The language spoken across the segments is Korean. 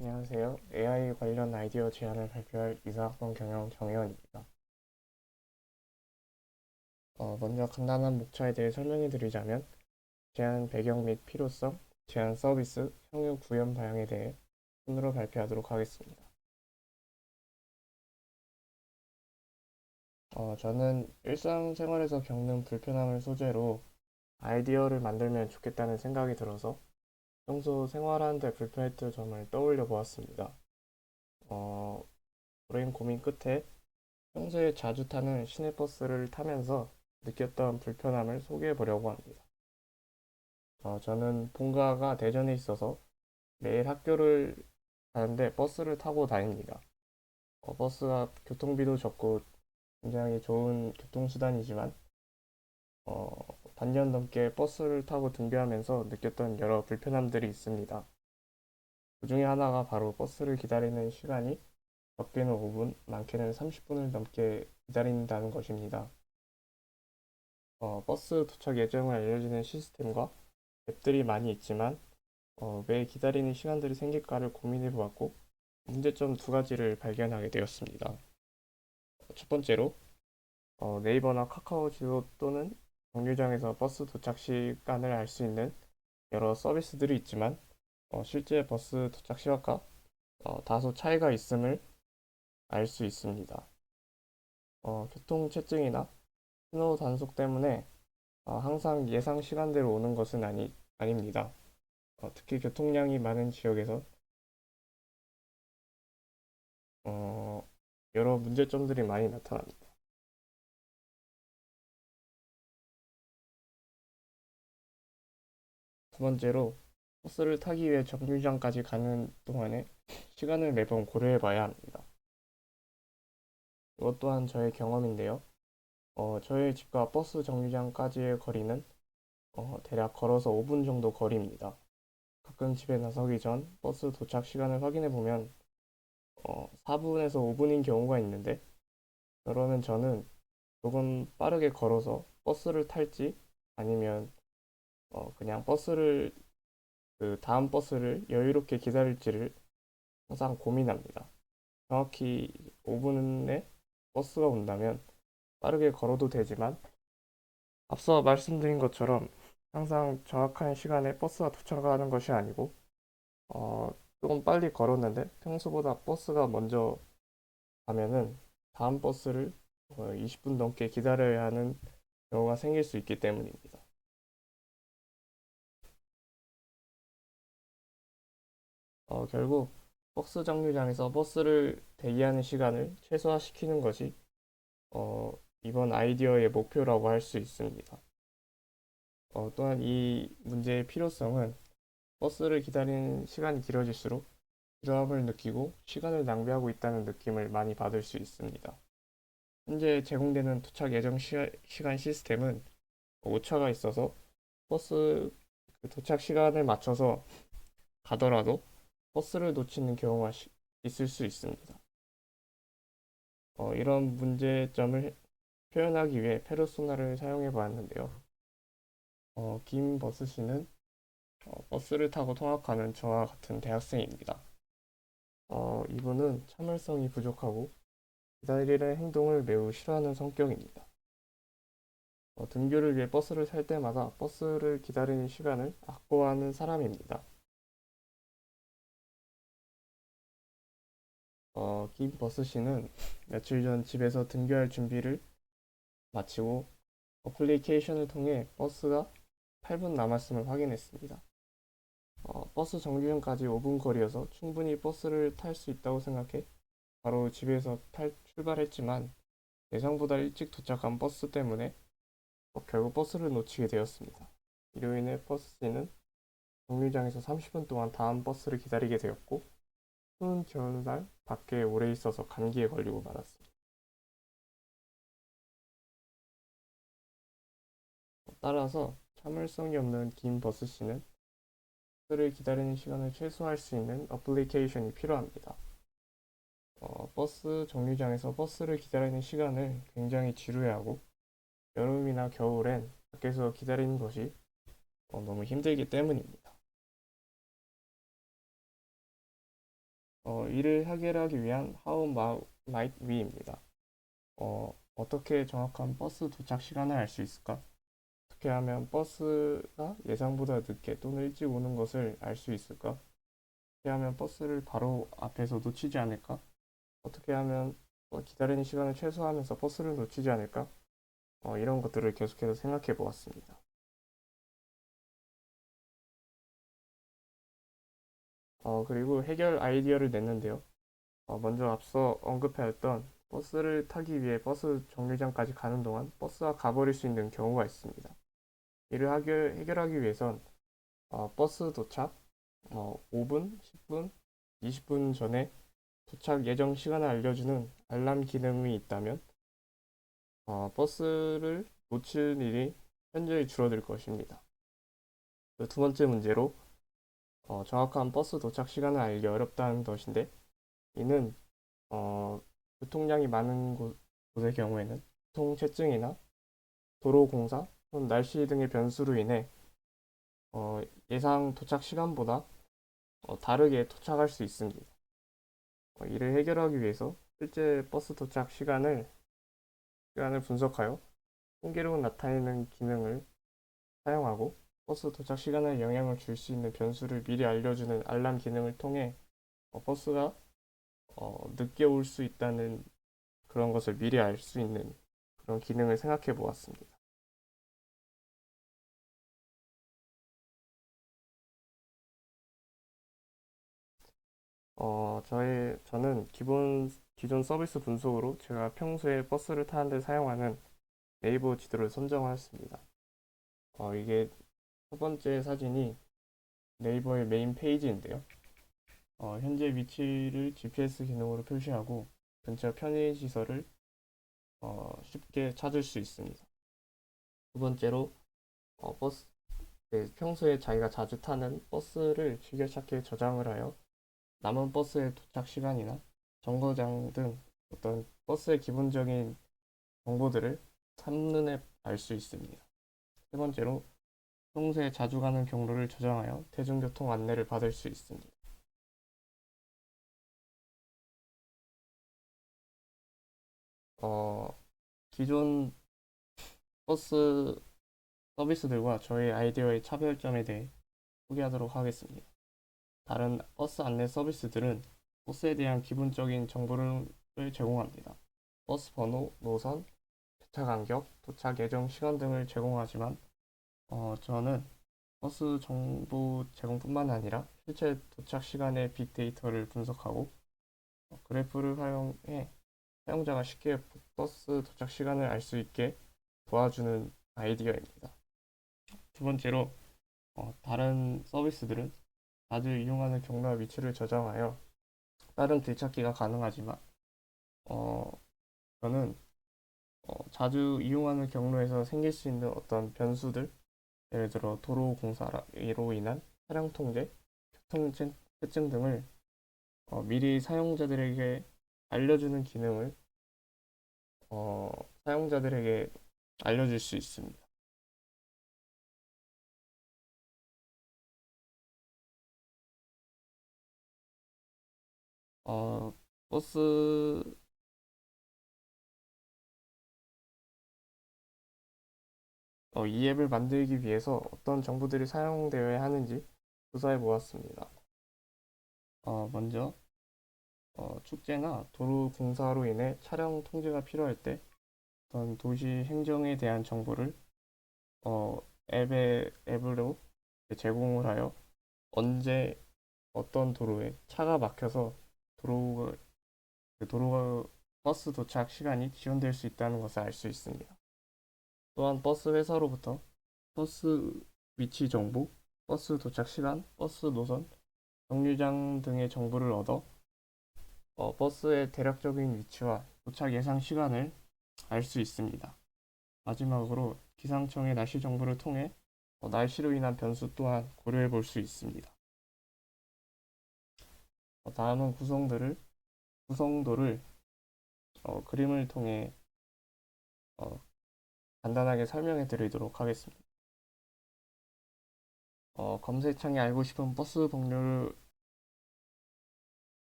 안녕하세요. AI 관련 아이디어 제안을 발표할 이사학번 경영 정혜원입니다. 먼저 간단한 목차에 대해 설명해 드리자면, 제안 배경 및 필요성, 제안 서비스, 향후 구현 방향에 대해 순으로 발표하도록 하겠습니다. 저는 일상생활에서 겪는 불편함을 소재로 아이디어를 만들면 좋겠다는 생각이 들어서 평소 생활하는데 불편했던 점을 떠올려 보았습니다. 어, 오랜 고민 끝에 평소에 자주 타는 시내버스를 타면서 느꼈던 불편함을 소개해 보려고 합니다. 저는 본가가 대전에 있어서 매일 학교를 가는데 버스를 타고 다닙니다. 버스가 교통비도 적고 굉장히 좋은 교통수단이지만 어, 반년 넘게 버스를 타고 등교하면서 느꼈던 여러 불편함들이 있습니다. 그 중에 하나가 바로 버스를 기다리는 시간이 적게는 5분, 많게는 30분을 넘게 기다린다는 것입니다. 버스 도착 예정을 알려주는 시스템과 앱들이 많이 있지만 왜 기다리는 시간들이 생길까를 고민해 보았고 문제점 두 가지를 발견하게 되었습니다. 첫 번째로 네이버나 카카오 지도 또는 정류장에서 버스 도착 시간을 알 수 있는 여러 서비스들이 있지만 실제 버스 도착 시간과 다소 차이가 있음을 알 수 있습니다. 교통 체증이나 신호 단속 때문에 항상 예상 시간대로 오는 것은 아닙니다. 특히 교통량이 많은 지역에서 어, 여러 문제점들이 많이 나타납니다. 두 번째로 버스를 타기 위해 정류장까지 가는 동안에 시간을 매번 고려해 봐야 합니다. 이것 또한 저의 경험인데요. 저희 집과 버스 정류장까지의 거리는 대략 걸어서 5분 정도 거리입니다. 가끔 집에 나서기 전 버스 도착 시간을 확인해 보면 4분에서 5분인 경우가 있는데 그러면 저는 조금 빠르게 걸어서 버스를 탈지 아니면 그냥 그 다음 버스를 여유롭게 기다릴지를 항상 고민합니다. 정확히 5분에 버스가 온다면 빠르게 걸어도 되지만 앞서 말씀드린 것처럼 항상 정확한 시간에 버스가 도착하는 것이 아니고 어, 조금 빨리 걸었는데 평소보다 버스가 먼저 가면은 다음 버스를 20분 넘게 기다려야 하는 경우가 생길 수 있기 때문입니다. 결국 버스 정류장에서 버스를 대기하는 시간을 최소화시키는 것이 어, 이번 아이디어의 목표라고 할 수 있습니다. 또한 이 문제의 필요성은 버스를 기다리는 시간이 길어질수록 지루함을 느끼고 시간을 낭비하고 있다는 느낌을 많이 받을 수 있습니다. 현재 제공되는 도착 예정 시간 시스템은 오차가 있어서 버스 그 도착 시간을 맞춰서 가더라도 버스를 놓치는 경우가 있을 수 있습니다. 이런 문제점을 표현하기 위해 페르소나를 사용해 보았는데요. 김 버스 씨는 버스를 타고 통학하는 저와 같은 대학생입니다. 이분은 참을성이 부족하고 기다리는 행동을 매우 싫어하는 성격입니다. 등교를 위해 버스를 탈 때마다 버스를 기다리는 시간을 아까워하는 사람입니다. 김 버스 씨는 며칠 전 집에서 등교할 준비를 마치고 어플리케이션을 통해 버스가 8분 남았음을 확인했습니다. 버스 정류장까지 5분 거리여서 충분히 버스를 탈 수 있다고 생각해 바로 집에서 출발했지만 예상보다 일찍 도착한 버스 때문에 결국 버스를 놓치게 되었습니다. 이로 인해 버스는 정류장에서 30분 동안 다음 버스를 기다리게 되었고 추운 겨울날 밖에 오래 있어서 감기에 걸리고 말았습니다. 따라서 참을성이 없는 김 버스 씨는 버스를 기다리는 시간을 최소화할 수 있는 어플리케이션이 필요합니다. 버스 정류장에서 버스를 기다리는 시간을 굉장히 지루해하고 여름이나 겨울엔 밖에서 기다리는 것이 너무 힘들기 때문입니다. 이를 해결하기 위한 How might we입니다. 어떻게 정확한 버스 도착 시간을 알 수 있을까? 어떻게 하면 버스가 예상보다 늦게 또는 일찍 오는 것을 알 수 있을까? 어떻게 하면 버스를 바로 앞에서 놓치지 않을까? 어떻게 하면 기다리는 시간을 최소화하면서 버스를 놓치지 않을까? 이런 것들을 계속해서 생각해 보았습니다. 그리고 해결 아이디어를 냈는데요. 먼저 앞서 언급하였던 버스를 타기 위해 버스 정류장까지 가는 동안 버스가 가버릴 수 있는 경우가 있습니다. 이를 해결하기 위해선 버스 도착 5분, 10분, 20분 전에 도착 예정 시간을 알려주는 알람 기능이 있다면 버스를 놓칠 일이 현저히 줄어들 것입니다. 그두 번째 문제로 정확한 버스 도착 시간을 알기 어렵다는 것인데 이는 교통량이 많은 곳의 경우에는 교통체증이나 도로공사 또는 날씨 등의 변수로 인해 예상 도착 시간보다 다르게 도착할 수 있습니다. 이를 해결하기 위해서 실제 버스 도착 시간을 분석하여 통계로 나타내는 기능을 사용하고 버스 도착 시간에 영향을 줄 수 있는 변수를 미리 알려주는 알람 기능을 통해 버스가 늦게 올 수 있다는 그런 것을 미리 알 수 있는 그런 기능을 생각해 보았습니다. 저는 기존 서비스 분석으로 제가 평소에 버스를 타는데 사용하는 네이버 지도를 선정하였습니다. 이게 첫 번째 사진이 네이버의 메인 페이지인데요. 현재 위치를 GPS 기능으로 표시하고 근처 편의시설을 쉽게 찾을 수 있습니다. 두 번째로 버스, 네, 평소에 자기가 자주 타는 버스를 즐겨찾기에 저장을 하여 남은 버스의 도착 시간이나 정거장 등 어떤 버스의 기본적인 정보들을 한눈에 알 수 있습니다. 세 번째로 평소에 자주 가는 경로를 저장하여 대중교통 안내를 받을 수 있습니다. 어, 기존 버스 서비스들과 저의 아이디어의 차별점에 대해 소개하도록 하겠습니다. 다른 버스 안내 서비스들은 버스에 대한 기본적인 정보를 제공합니다. 버스 번호, 노선, 배차 간격, 도착 예정 시간 등을 제공하지만 저는 버스 정보 제공뿐만 아니라 실제 도착 시간의 빅데이터를 분석하고 그래프를 활용해 사용자가 쉽게 버스 도착 시간을 알 수 있게 도와주는 아이디어입니다. 두 번째로 다른 서비스들은 자주 이용하는 경로와 위치를 저장하여 다른 길찾기가 가능하지만 어, 저는 자주 이용하는 경로에서 생길 수 있는 어떤 변수들, 예를 들어 도로 공사로 인한 차량 통제, 교통체증 등을 미리 사용자들에게 알려주는 기능을 어, 사용자들에게 알려줄 수 있습니다. 어, 버스 이 앱을 만들기 위해서 어떤 정보들이 사용되어야 하는지 조사해 보았습니다. 먼저 축제나 도로 공사로 인해 차량 통제가 필요할 때 어떤 도시 행정에 대한 정보를 어, 앱으로 제공을 하여 언제 어떤 도로에 차가 막혀서 도로가 도로가 버스 도착 시간이 지연될 수 있다는 것을 알 수 있습니다. 또한 버스 회사로부터 버스 위치 정보, 버스 도착 시간, 버스 노선, 정류장 등의 정보를 얻어 버스의 대략적인 위치와 도착 예상 시간을 알 수 있습니다. 마지막으로 기상청의 날씨 정보를 통해 날씨로 인한 변수 또한 고려해 볼 수 있습니다. 다음은 구성도를 그림을 통해 어, 간단하게 설명해 드리도록 하겠습니다. 검색창에 알고 싶은 버스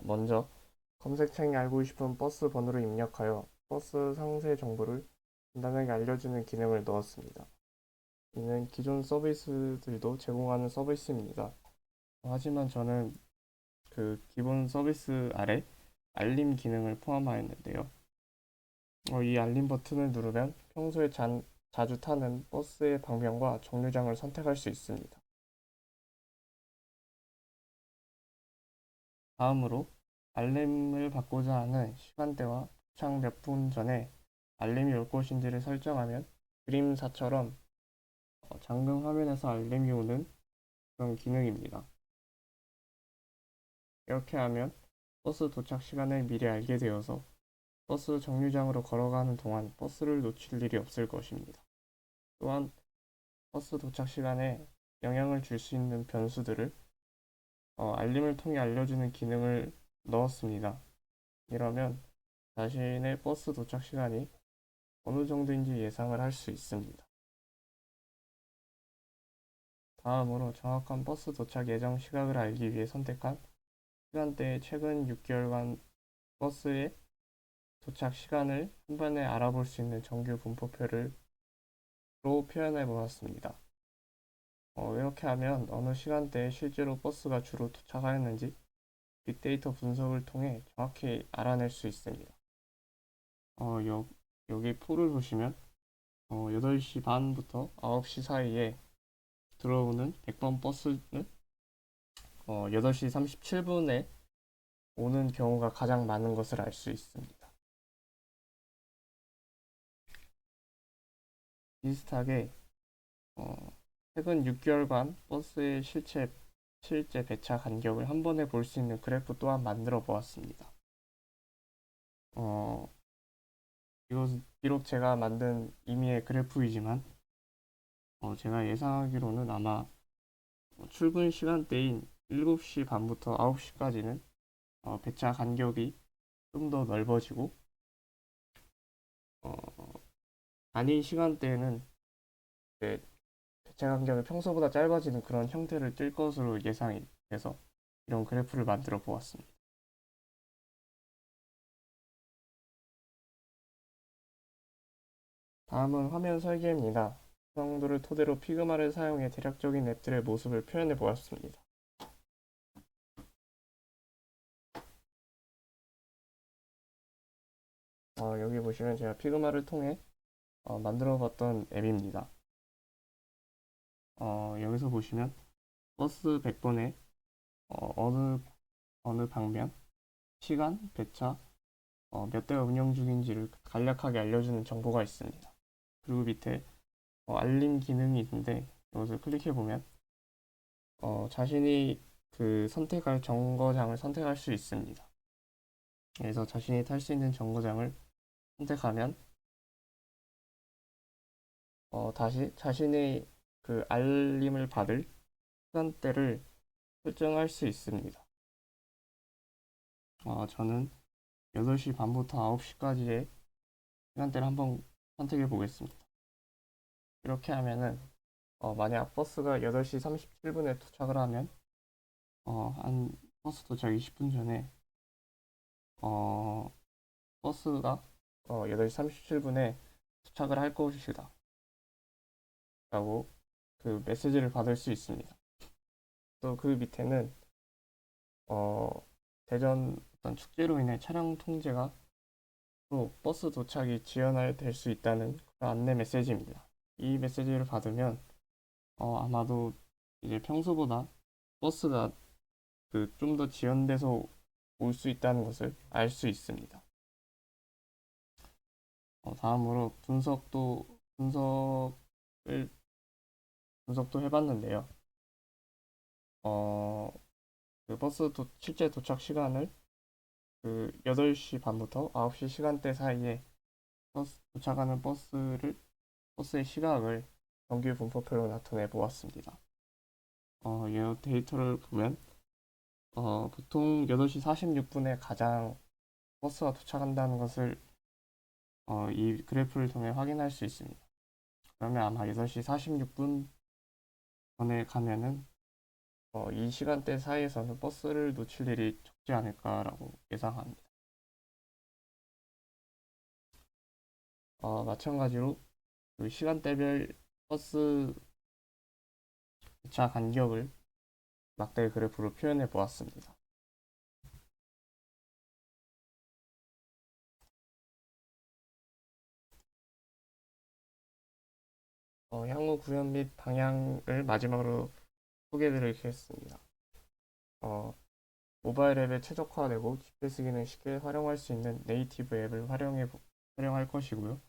먼저 검색창에 알고 싶은 버스 번호를 입력하여 버스 상세 정보를 간단하게 알려주는 기능을 넣었습니다. 이는 기존 서비스들도 제공하는 서비스입니다. 하지만 저는 그 기본 서비스 아래 알림 기능을 포함하였는데요. 이 알림 버튼을 누르면 평소에 자주 타는 버스의 방면과 정류장을 선택할 수 있습니다. 다음으로 알림을 받고자 하는 시간대와 도착 몇 분 전에 알림이 올 것인지를 설정하면 그림사처럼 잠금 화면에서 알림이 오는 그런 기능입니다. 이렇게 하면 버스 도착 시간을 미리 알게 되어서 버스 정류장으로 걸어가는 동안 버스를 놓칠 일이 없을 것입니다. 또한 버스 도착 시간에 영향을 줄 수 있는 변수들을 알림을 통해 알려주는 기능을 넣었습니다. 이러면 자신의 버스 도착 시간이 어느 정도인지 예상을 할 수 있습니다. 다음으로 정확한 버스 도착 예정 시각을 알기 위해 선택한 시간대의 최근 6개월간 버스의 도착 시간을 한 번에 알아볼 수 있는 정규 분포표를 표현해 보았습니다. 이렇게 하면 어느 시간대에 실제로 버스가 주로 도착하였는지 빅데이터 분석을 통해 정확히 알아낼 수 있습니다. 여기 표를 보시면 8시 반부터 9시 사이에 들어오는 100번 버스는 8시 37분에 오는 경우가 가장 많은 것을 알 수 있습니다. 비슷하게 최근 6개월간 버스의 실제 배차 간격을 한 번에 볼 수 있는 그래프 또한 만들어 보았습니다. 어, 이것은 비록 제가 만든 임의의 그래프이지만 제가 예상하기로는 아마 출근 시간대인 7시 반부터 9시까지는 배차 간격이 좀 더 넓어지고 어, 아닌 시간대에는 이제 배차 간격이 평소보다 짧아지는 그런 형태를 띌 것으로 예상이 돼서 이런 그래프를 만들어 보았습니다. 다음은 화면 설계입니다. 구성도를 토대로 피그마를 사용해 대략적인 앱들의 모습을 표현해 보았습니다. 여기 보시면 제가 피그마를 통해 만들어 봤던 앱입니다. 여기서 보시면 버스 100번에 어느 방면, 시간, 배차, 몇 대가 운영 중인지를 간략하게 알려주는 정보가 있습니다. 그리고 밑에 알림 기능이 있는데 이것을 클릭해 보면 자신이 그 선택할 정거장을 선택할 수 있습니다. 그래서 자신이 탈 수 있는 정거장을 선택하면 다시 자신의 그 알림을 받을 시간대를 설정할 수 있습니다. 저는 8시 반부터 9시까지의 시간대를 한번 선택해 보겠습니다. 이렇게 하면은 만약 버스가 8시 37분에 도착을 하면 한 버스 도착 20분 전에 어, 버스가 8시 37분에 도착을 할 것이다 라고 그 메시지를 받을 수 있습니다. 또 그 밑에는 어, 대전 어떤 축제로 인해 차량 통제가 또 버스 도착이 지연될 수 있다는 그런 안내 메시지입니다. 이 메시지를 받으면 아마도 이제 평소보다 버스가 그 좀 더 지연돼서 올 수 있다는 것을 알 수 있습니다. 다음으로 분석을 분석도 해봤는데요. 어, 그 실제 도착 시간을 그 8시 반부터 9시 시간대 사이에 도착하는 버스의 시각을 정규 분포표로 나타내 보았습니다. 이 데이터를 보면 보통 8시 46분에 가장 버스가 도착한다는 것을 이 그래프를 통해 확인할 수 있습니다. 그러면 아마 8시 46분 전에 가면은 이 시간대 사이에서는 버스를 놓칠 일이 적지 않을까라고 예상합니다. 마찬가지로 그 시간대별 버스 차 간격을 막대 그래프로 표현해 보았습니다. 향후 구현 및 방향을 마지막으로 소개해 드리겠습니다. 어, 모바일 앱에 최적화되고 GPS 기능을 쉽게 활용할 수 있는 네이티브 앱을 활용할 것이고요.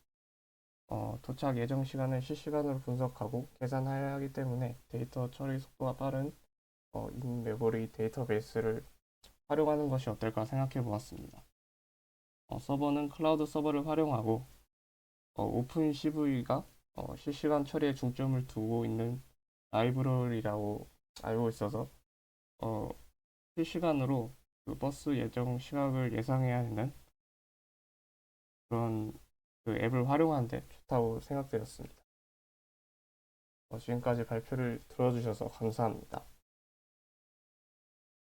도착 예정 시간을 실시간으로 분석하고 계산해야 하기 때문에 데이터 처리 속도가 빠른 인메모리 데이터베이스를 활용하는 것이 어떨까 생각해 보았습니다. 서버는 클라우드 서버를 활용하고 오픈 CV가 실시간 처리에 중점을 두고 있는 라이브러리라고 알고 있어서 어, 실시간으로 그 버스 예정 시각을 예상해야 하는 그런 그 앱을 활용하는데 좋다고 생각되었습니다. 지금까지 발표를 들어주셔서 감사합니다.